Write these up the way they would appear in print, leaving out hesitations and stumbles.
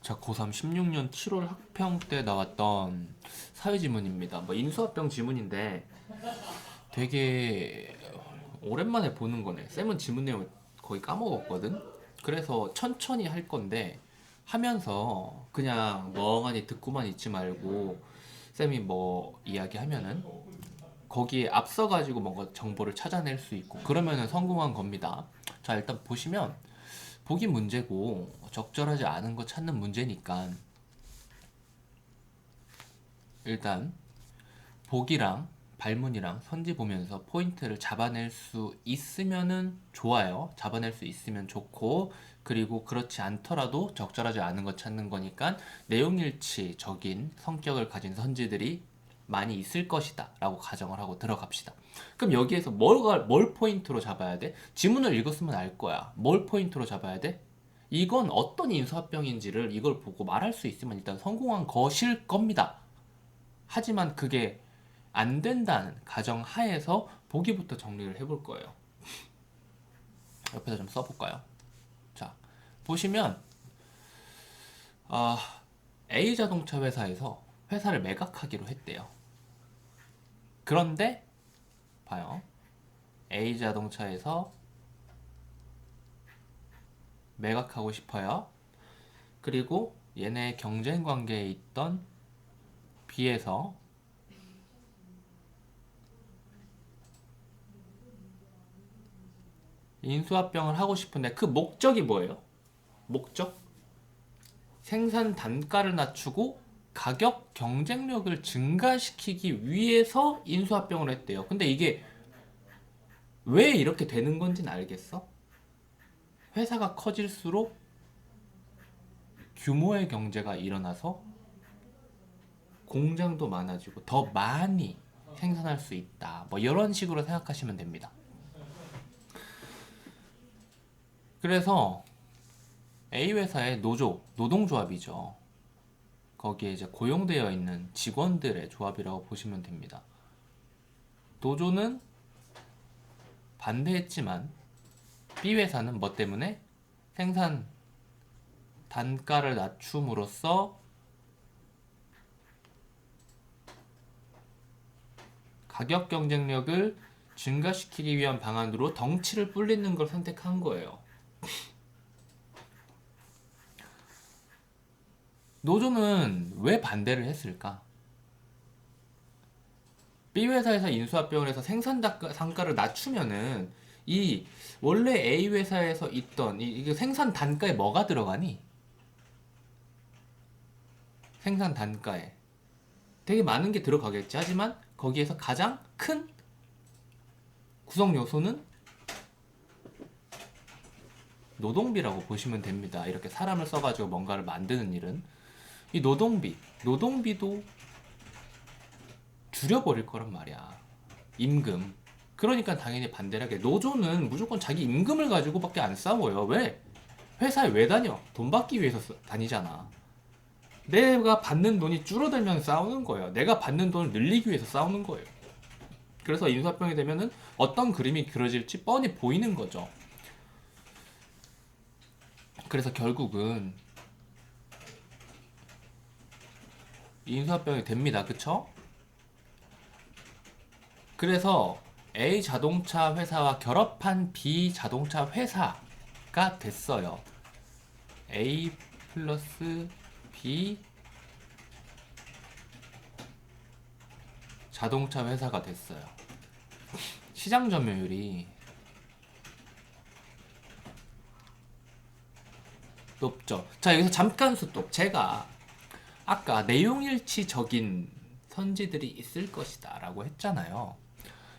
자, 고3 16년 7월 학평 때 나왔던 사회지문입니다. 뭐 인수합병 지문인데 되게 오랜만에 보는 거네. 쌤은 지문 내용을 거의 까먹었거든. 그래서 천천히 할 건데 하면서 그냥 멍하니 듣고만 있지 말고 쌤이 뭐 이야기하면은 거기에 앞서가지고 뭔가 정보를 찾아낼 수 있고 그러면은 성공한 겁니다. 자, 일단 보시면 보기 문제고 적절하지 않은 거 찾는 문제니까 일단 보기랑 발문이랑 선지 보면서 포인트를 잡아낼 수 있으면은 좋아요. 잡아낼 수 있으면 좋고, 그리고 그렇지 않더라도 적절하지 않은 거 찾는 거니까 내용일치적인 성격을 가진 선지들이 많이 있을 것이다 라고 가정을 하고 들어갑시다. 그럼 여기에서 뭘 포인트로 잡아야 돼? 지문을 읽었으면 알 거야. 뭘 포인트로 잡아야 돼? 이건 어떤 인수합병인지를 이걸 보고 말할 수 있으면 일단 성공한 것일 겁니다. 하지만 그게 안 된다는 가정 하에서 보기부터 정리를 해볼 거예요. 옆에다 좀 써볼까요? 자, 보시면 아, A 자동차 회사에서 회사를 매각하기로 했대요. 그런데 봐요. A 자동차에서 매각하고 싶어요. 그리고 얘네 경쟁 관계에 있던 B에서 인수합병을 하고 싶은데 그 목적이 뭐예요? 목적? 생산 단가를 낮추고 가격 경쟁력을 증가시키기 위해서 인수합병을 했대요. 근데 이게 왜 이렇게 되는 건지는 알겠어? 회사가 커질수록 규모의 경제가 일어나서 공장도 많아지고 더 많이 생산할 수 있다. 뭐 이런 식으로 생각하시면 됩니다. 그래서 A 회사의 노동조합이죠. 거기에 이제 고용되어 있는 직원들의 조합이라고 보시면 됩니다. 노조는 반대했지만 B 회사는 뭐 때문에? 생산 단가를 낮춤으로써 가격 경쟁력을 증가시키기 위한 방안으로 덩치를 불리는 걸 선택한 거예요. 노조는 왜 반대를 했을까? B 회사에서 인수합병을 해서 생산 단가를 낮추면은 이 원래 A 회사에서 있던 이 생산 단가에 뭐가 들어가니? 생산 단가에 되게 많은 게 들어가겠지. 하지만 거기에서 가장 큰 구성 요소는 노동비라고 보시면 됩니다. 이렇게 사람을 써가지고 뭔가를 만드는 일은 이 노동비도 줄여버릴 거란 말이야. 임금. 그러니까 당연히 반대를 하게. 노조는 무조건 자기 임금을 가지고밖에 안 싸워요. 왜? 회사에 왜 다녀? 돈 받기 위해서 다니잖아. 내가 받는 돈이 줄어들면 싸우는 거예요. 내가 받는 돈을 늘리기 위해서 싸우는 거예요. 그래서 인수합병이 되면은 어떤 그림이 그려질지 뻔히 보이는 거죠. 그래서 결국은 인수합병이 됩니다. 그쵸? 그래서 A 자동차 회사와 결합한 B 자동차 회사가 됐어요. A 플러스 B 자동차 회사가 됐어요. 시장 점유율이 높죠. 자, 여기서 잠깐 스톱. 제가 아까 내용일치적인 선지들이 있을 것이다 라고 했잖아요.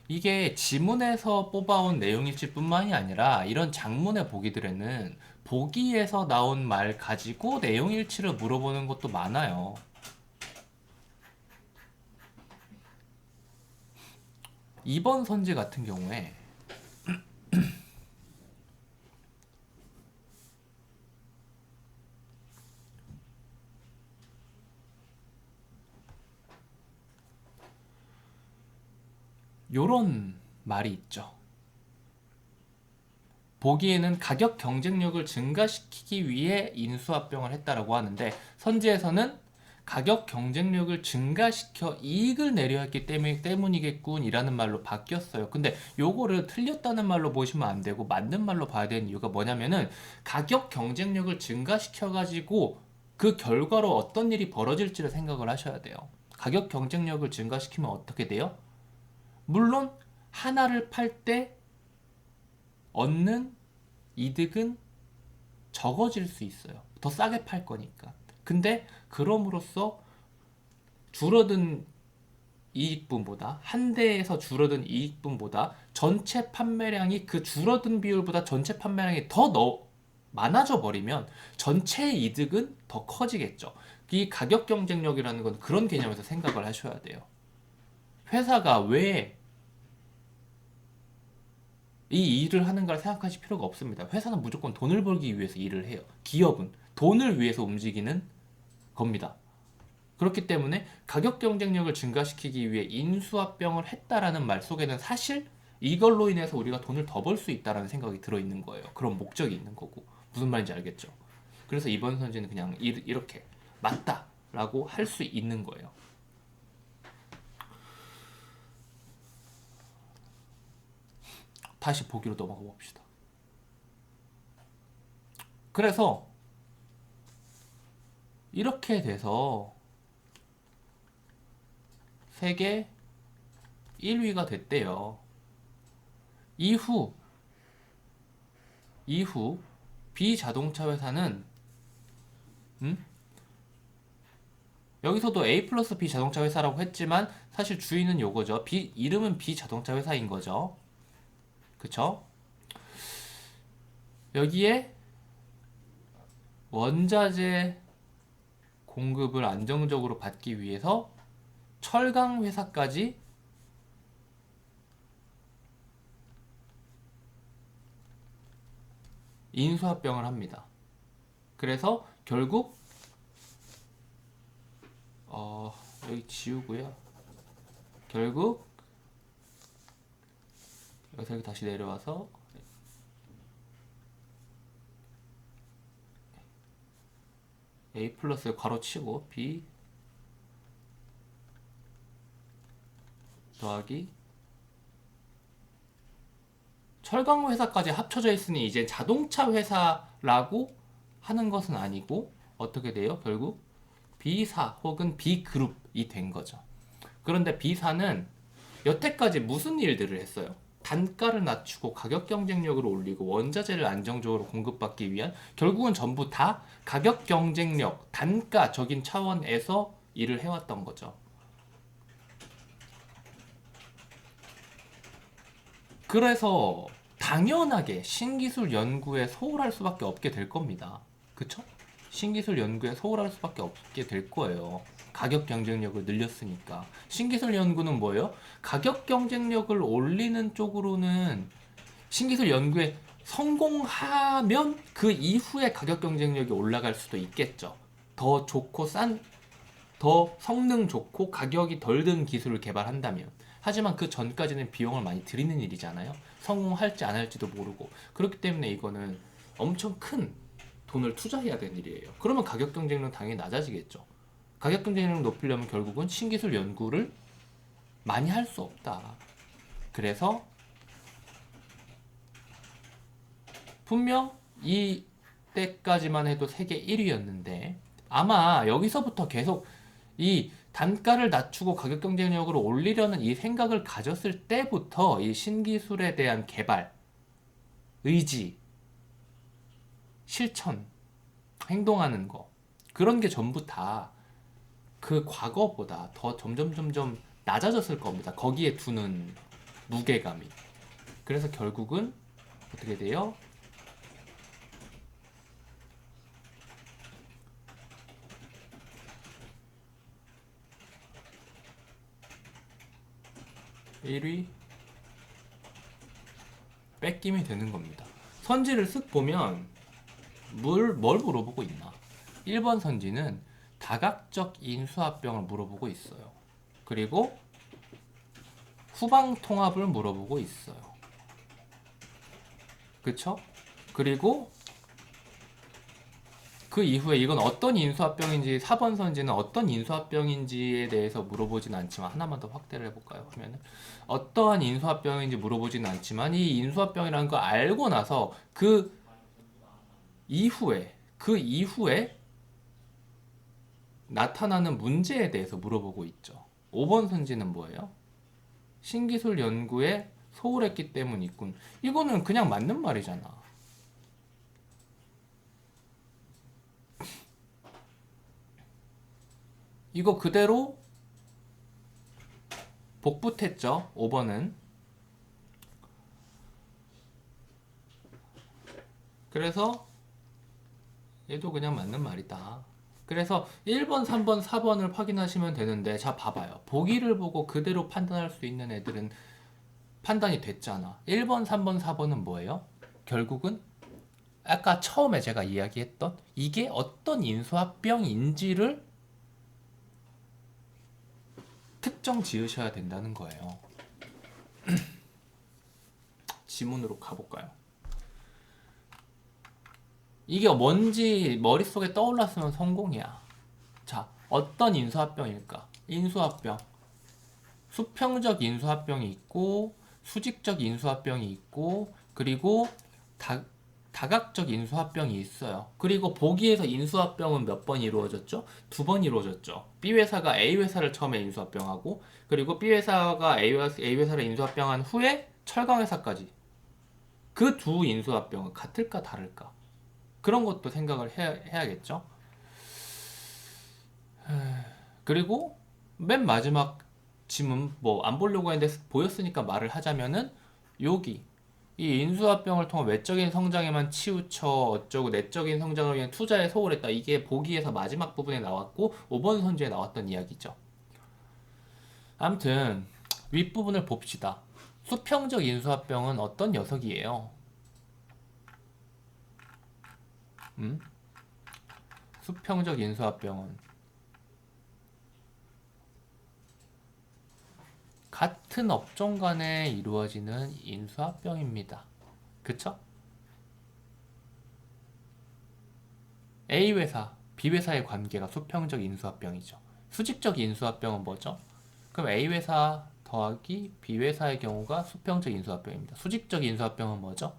이게 지문에서 뽑아온 내용일치뿐만이 아니라 이런 장문의 보기들에는 보기에서 나온 말 가지고 내용일치를 물어보는 것도 많아요. 이번 선지 같은 경우에 요런 말이 있죠. 보기에는 가격 경쟁력을 증가시키기 위해 인수합병을 했다라고 하는데, 선지에서는 가격 경쟁력을 증가시켜 이익을 내려 했기 때문이겠군 이라는 말로 바뀌었어요. 근데 요거를 틀렸다는 말로 보시면 안 되고 맞는 말로 봐야 되는 이유가 뭐냐면은, 가격 경쟁력을 증가시켜 가지고 그 결과로 어떤 일이 벌어질지를 생각을 하셔야 돼요. 가격 경쟁력을 증가시키면 어떻게 돼요? 물론 하나를 팔 때 얻는 이득은 적어질 수 있어요. 더 싸게 팔 거니까. 근데 그럼으로써 줄어든 이익분보다, 한 대에서 줄어든 이익분보다 전체 판매량이 그 줄어든 비율보다 전체 판매량이 더 많아져 버리면 전체 이득은 더 커지겠죠. 이 가격 경쟁력이라는 건 그런 개념에서 생각을 하셔야 돼요. 회사가 왜 이 일을 하는가를 생각하실 필요가 없습니다. 회사는 무조건 돈을 벌기 위해서 일을 해요. 기업은 돈을 위해서 움직이는 겁니다. 그렇기 때문에 가격 경쟁력을 증가시키기 위해 인수합병을 했다라는 말 속에는 사실 이걸로 인해서 우리가 돈을 더 벌 수 있다라는 생각이 들어있는 거예요. 그런 목적이 있는 거고. 무슨 말인지 알겠죠? 그래서 이번 선지는 그냥 이렇게 맞다라고 할 수 있는 거예요. 다시 보기로 넘어가 봅시다. 그래서 이렇게 돼서 세계 1위가 됐대요. 이후 비자동차 회사는 여기서도 A 플러스 B 자동차 회사라고 했지만 사실 주인은 요거죠. 이름은 비자동차 회사인 거죠. 그쵸? 여기에 원자재 공급을 안정적으로 받기 위해서 철강 회사까지 인수합병을 합니다. 그래서 결국 여기 지우고요. 결국 여기서 다시 내려와서 A 플러스 괄호 치고 B 더하기 철강 회사까지 합쳐져 있으니 이제 자동차 회사라고 하는 것은 아니고 어떻게 돼요? 결국 B사 혹은 B그룹이 된 거죠. 그런데 B사는 여태까지 무슨 일들을 했어요? 단가를 낮추고 가격 경쟁력을 올리고 원자재를 안정적으로 공급받기 위한, 결국은 전부 다 가격 경쟁력, 단가적인 차원에서 일을 해왔던 거죠. 그래서 당연하게 신기술 연구에 소홀할 수밖에 없게 될 겁니다. 그쵸? 신기술 연구에 소홀할 수밖에 없게 될 거예요. 가격 경쟁력을 늘렸으니까. 신기술 연구는 뭐예요? 가격 경쟁력을 올리는 쪽으로는 신기술 연구에 성공하면 그 이후에 가격 경쟁력이 올라갈 수도 있겠죠. 더 좋고 더 성능 좋고 가격이 덜 든 기술을 개발한다면. 하지만 그 전까지는 비용을 많이 들이는 일이잖아요. 성공할지 안 할지도 모르고. 그렇기 때문에 이거는 엄청 큰 돈을 투자해야 되는 일이에요. 그러면 가격 경쟁력은 당연히 낮아지겠죠. 가격 경쟁력을 높이려면 결국은 신기술 연구를 많이 할 수 없다. 그래서 분명 이때까지만 해도 세계 1위였는데 아마 여기서부터 계속 이 단가를 낮추고 가격 경쟁력을 올리려는 이 생각을 가졌을 때부터 이 신기술에 대한 개발, 의지, 실천, 행동하는 거, 그런 게 전부 다 그 과거보다 더 점점 낮아졌을 겁니다. 거기에 두는 무게감이. 그래서 결국은 어떻게 돼요? (1위) 뺏김이 되는 겁니다. 선지를 쓱 보면 뭘 물어보고 있나? 1번 선지는 다각적 인수합병을 물어보고 있어요. 그리고 후방 통합을 물어보고 있어요. 그쵸? 그리고 그 이후에 이건 어떤 인수합병인지 4번 선지는 어떤 인수합병인지에 대해서 물어보진 않지만 하나만 더 확대를 해볼까요? 그러면은 어떠한 인수합병인지 물어보진 않지만 이 인수합병이라는 거 알고 나서 그 이후에 나타나는 문제에 대해서 물어보고 있죠. 5번 선지는 뭐예요? 신기술 연구에 소홀했기 때문이군. 이거는 그냥 맞는 말이잖아. 이거 그대로 복붙했죠. 5번은. 그래서 얘도 그냥 맞는 말이다. 그래서 1번, 3번, 4번을 확인하시면 되는데 자 봐봐요. 보기를 보고 그대로 판단할 수 있는 애들은 판단이 됐잖아. 1번, 3번, 4번은 뭐예요? 결국은 아까 처음에 제가 이야기했던 이게 어떤 인수합병인지를 특정 지으셔야 된다는 거예요. 지문으로 가볼까요? 이게 뭔지 머릿속에 떠올랐으면 성공이야. 자, 어떤 인수합병일까? 인수합병. 수평적 인수합병이 있고, 수직적 인수합병이 있고, 그리고 다각적 인수합병이 있어요. 그리고 보기에서 인수합병은 몇 번 이루어졌죠? 2번 이루어졌죠. B회사가 A회사를 처음에 인수합병하고, 그리고 B회사가 A회사를 인수합병한 후에 철강회사까지. 그 두 인수합병은 같을까 다를까? 그런 것도 생각을 해야겠죠. 그리고 맨 마지막 지문 뭐 안 보려고 했는데 보였으니까 말을 하자면은 여기 이 인수합병을 통한 외적인 성장에만 치우쳐 어쩌고 내적인 성장을 위한 투자에 소홀했다. 이게 보기에서 마지막 부분에 나왔고 5번 선지에 나왔던 이야기죠. 아무튼 윗부분을 봅시다. 수평적 인수합병은 어떤 녀석이에요? 수평적 인수합병은 같은 업종 간에 이루어지는 인수합병입니다. 그쵸? A회사, B회사의 관계가 수평적 인수합병이죠. 수직적 인수합병은 뭐죠? 그럼 A회사 더하기 B회사의 경우가 수평적 인수합병입니다. 수직적 인수합병은 뭐죠?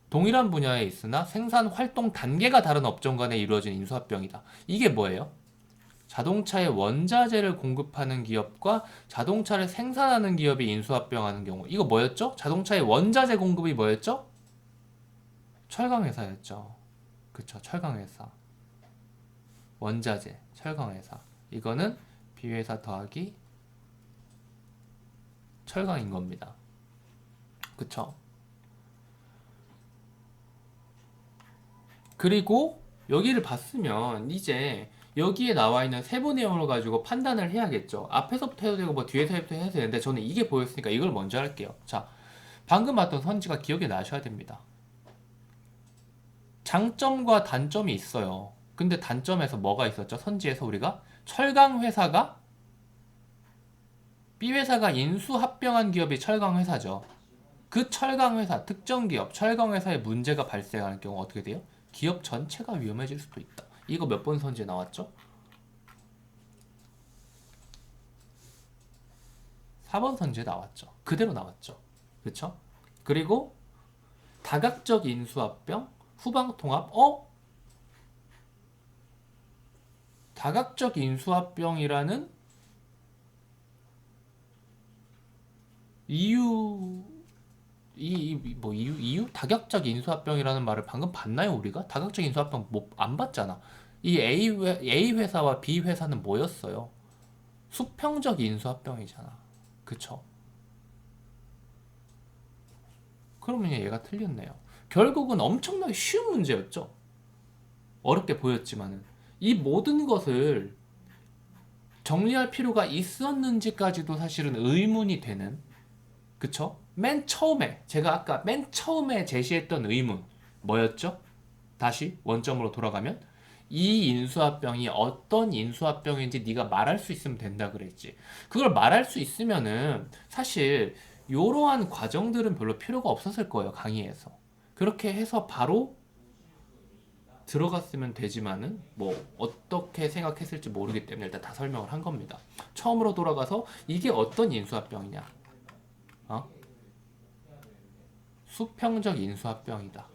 동일한 분야에 있으나 생산 활동 단계가 다른 업종 간에 이루어진 인수합병이다. 이게 뭐예요? 자동차의 원자재를 공급하는 기업과 자동차를 생산하는 기업이 인수합병하는 경우. 이거 뭐였죠? 자동차의 원자재 공급이 뭐였죠? 철강회사였죠. 그쵸, 철강회사. 원자재, 철강회사. 이거는 B회사 더하기 철강인 겁니다. 그쵸? 그리고 여기를 봤으면 이제 여기에 나와 있는 세부 내용을 가지고 판단을 해야겠죠. 앞에서부터 해도 되고 뭐 뒤에서부터 해도 되는데 저는 이게 보였으니까 이걸 먼저 할게요. 자, 방금 봤던 선지가 기억이 나셔야 됩니다. 장점과 단점이 있어요. 근데 단점에서 뭐가 있었죠? 선지에서 우리가 철강회사가 B회사가 인수합병한 기업이 철강회사죠. 그 철강회사, 특정 기업, 철강회사에 문제가 발생하는 경우 어떻게 돼요? 기업 전체가 위험해질 수도 있다. 이거 몇 번 선지에 나왔죠? 4번 선지에 나왔죠. 그대로 나왔죠. 그쵸? 그리고 다각적 인수합병, 후방통합, 다각적 인수합병이라는 이유, 뭐 이유? 다각적 인수합병이라는 말을 방금 봤나요, 우리가? 다각적 인수합병 뭐 안 봤잖아. 이 A 회사와 B 회사는 뭐였어요? 수평적 인수합병이잖아. 그쵸? 그러면 얘가 틀렸네요. 결국은 엄청나게 쉬운 문제였죠. 어렵게 보였지만은 이 모든 것을 정리할 필요가 있었는지까지도 사실은 의문이 되는, 그쵸? 맨 처음에 제가 아까 맨 처음에 제시했던 의문 뭐였죠? 다시 원점으로 돌아가면 이 인수합병이 어떤 인수합병인지 네가 말할 수 있으면 된다 그랬지. 그걸 말할 수 있으면은 사실 이러한 과정들은 별로 필요가 없었을 거예요, 강의에서. 그렇게 해서 바로 들어갔으면 되지만은 뭐 어떻게 생각했을지 모르기 때문에 일단 다 설명을 한 겁니다. 처음으로 돌아가서 이게 어떤 인수합병이냐? 어? 수평적 인수합병이다.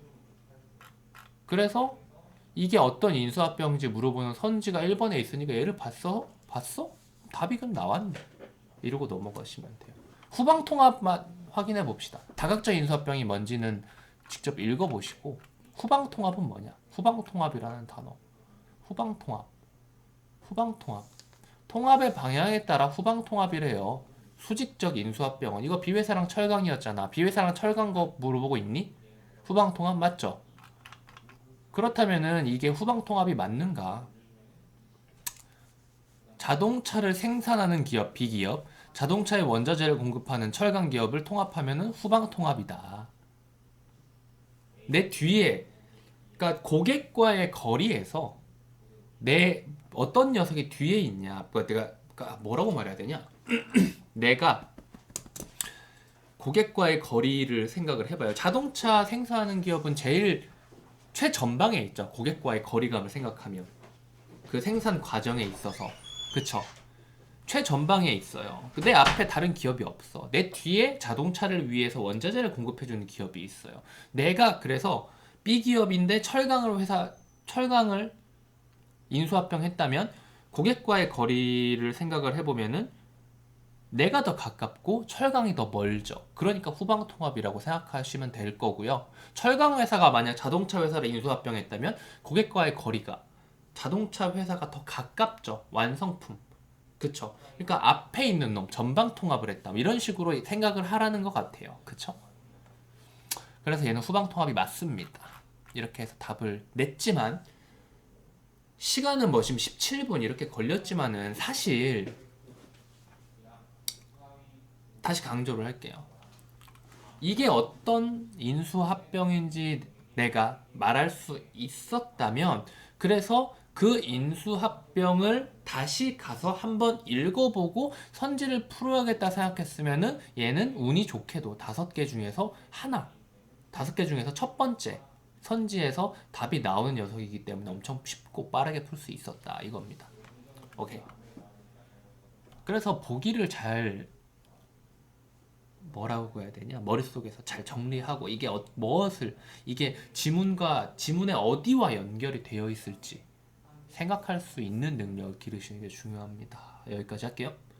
그래서 이게 어떤 인수합병인지 물어보는 선지가 1번에 있으니까 얘를 봤어? 봤어? 답이 그럼 나왔네. 이러고 넘어가시면 돼요. 후방통합만 확인해 봅시다. 다각적 인수합병이 뭔지는 직접 읽어보시고 후방통합은 뭐냐? 후방통합이라는 단어. 후방통합. 후방통합. 통합의 방향에 따라 후방통합이래요. 수직적 인수합병은 이거 비회사랑 철강이었잖아. 비회사랑 철강 거 물어보고 있니? 후방통합 맞죠? 그렇다면은 이게 후방통합이 맞는가? 자동차를 생산하는 기업, 비기업, 자동차의 원자재를 공급하는 철강 기업을 통합하면은 후방통합이다. 내 뒤에, 그러니까 고객과의 거리에서 내 어떤 녀석이 뒤에 있냐? 그러니까 뭐라고 말해야 되냐? 내가 고객과의 거리를 생각을 해봐요. 자동차 생산하는 기업은 제일 최전방에 있죠. 고객과의 거리감을 생각하면 그 생산 과정에 있어서 그쵸? 최전방에 있어요. 내 앞에 다른 기업이 없어. 내 뒤에 자동차를 위해서 원자재를 공급해주는 기업이 있어요. 내가 그래서 B 기업인데 철강을 인수합병했다면 고객과의 거리를 생각을 해보면은 내가 더 가깝고 철강이 더 멀죠. 그러니까 후방통합이라고 생각하시면 될 거고요. 철강 회사가 만약 자동차 회사를 인수합병했다면 고객과의 거리가 자동차 회사가 더 가깝죠. 완성품. 그쵸? 그러니까 앞에 있는 놈 전방 통합을 했다. 이런 식으로 생각을 하라는 것 같아요. 그쵸? 그래서 얘는 후방 통합이 맞습니다. 이렇게 해서 답을 냈지만 시간은 뭐 지금 17분 이렇게 걸렸지만은 사실 다시 강조를 할게요. 이게 어떤 인수합병인지 내가 말할 수 있었다면 그래서 그 인수합병을 다시 가서 한번 읽어보고 선지를 풀어야겠다 생각했으면은 얘는 운이 좋게도 5개 중에서 하나, 5개 중에서 첫 번째 선지에서 답이 나오는 녀석이기 때문에 엄청 쉽고 빠르게 풀 수 있었다 이겁니다. 오케이. 그래서 보기를 잘 뭐라고 해야 되냐 머릿속에서 잘 정리하고 이게 무엇을 이게 지문과 지문의 어디와 연결이 되어 있을지 생각할 수 있는 능력을 기르시는 게 중요합니다. 여기까지 할게요.